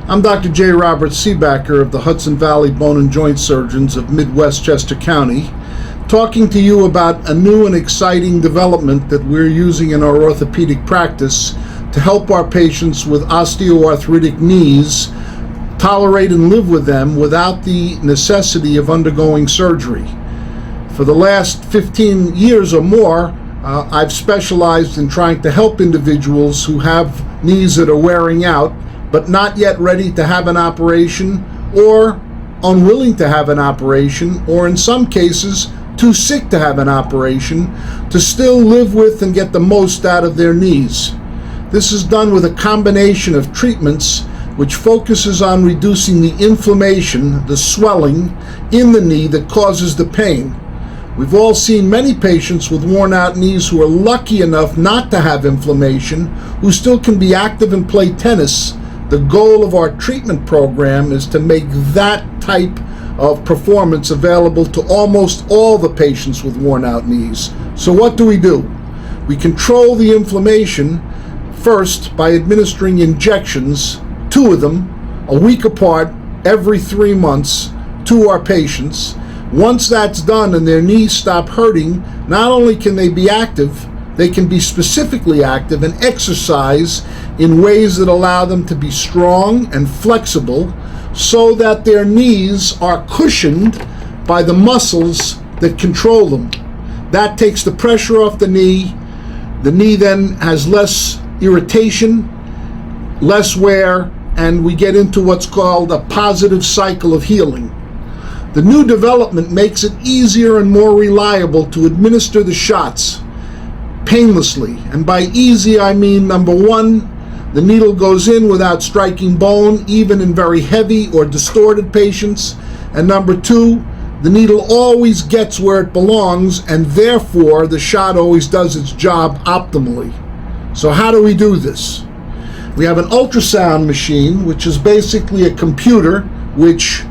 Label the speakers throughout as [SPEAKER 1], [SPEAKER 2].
[SPEAKER 1] I'm Dr. J. Robert Seebacher of the Hudson Valley Bone and Joint Surgeons of Midwestchester County, talking to you about a new and exciting development that we're using in our orthopedic practice to help our patients with osteoarthritic knees tolerate and live with them without the necessity of undergoing surgery. For the last 15 years or more, I've specialized in trying to help individuals who have knees that are wearing out but not yet ready to have an operation, or unwilling to have an operation, or in some cases too sick to have an operation, to still live with and get the most out of their knees. This is done with a combination of treatments which focuses on reducing the inflammation, the swelling in the knee that causes the pain. We've all seen many patients with worn out knees who are lucky enough not to have inflammation, who still can be active and play tennis. The goal of our treatment program is to make that type of performance available to almost all the patients with worn out knees. So what do? We control the inflammation first by administering injections, 2 of them, a week apart, every 3 months, to our patients. Once that's done and their knees stop hurting, not only can they be active, they can be specifically active and exercise in ways that allow them to be strong and flexible so that their knees are cushioned by the muscles that control them. That takes the pressure off the knee. The knee then has less irritation, less wear, and we get into what's called a positive cycle of healing. The new development makes it easier and more reliable to administer the shots painlessly. And by easy, I mean, number one, the needle goes in without striking bone, even in very heavy or distorted patients. And number two, the needle always gets where it belongs, and therefore the shot always does its job optimally. So how do we do this? We have an ultrasound machine, which is basically a computer which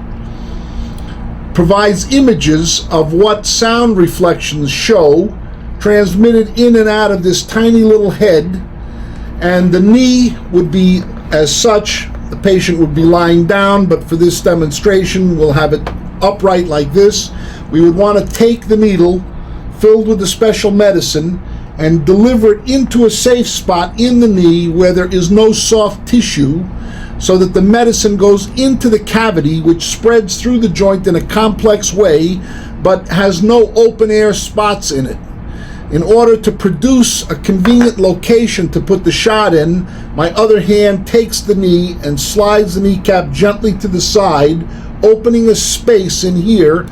[SPEAKER 1] provides images of what sound reflections show, transmitted in and out of this tiny little head, and the knee would be as such. The patient would be lying down, but for this demonstration we'll have it upright like this. We would want to take the needle filled with a special medicine and deliver it into a safe spot in the knee where there is no soft tissue, so that the medicine goes into the cavity, which spreads through the joint in a complex way but has no open air spots in it. In order to produce a convenient location to put the shot in, my other hand takes the knee and slides the kneecap gently to the side, opening a space in here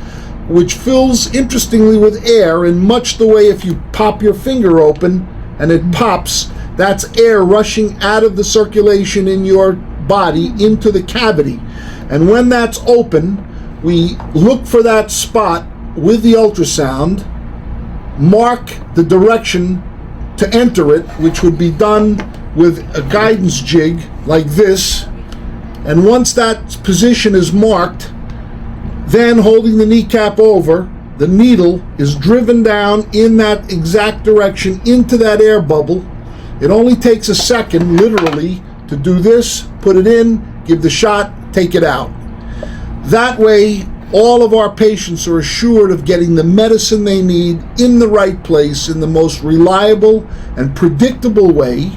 [SPEAKER 1] which fills interestingly with air, in much the way if you pop your finger open and it pops, that's air rushing out of the circulation in your body into the cavity. And when that's open, we look for that spot with the ultrasound, mark the direction to enter it, which would be done with a guidance jig like this. And once that position is marked, then holding the kneecap over, the needle is driven down in that exact direction into that air bubble. It only takes a second, literally, to do this, put it in, give the shot, take it out. That way, all of our patients are assured of getting the medicine they need in the right place in the most reliable and predictable way,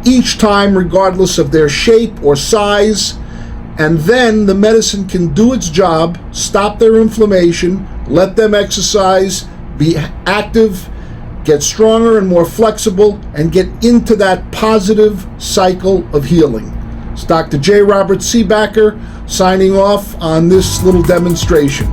[SPEAKER 1] each time regardless of their shape or size. And then the medicine can do its job, stop their inflammation, let them exercise, be active, get stronger and more flexible, and get into that positive cycle of healing. It's Dr. J. Robert Seebacher signing off on this little demonstration.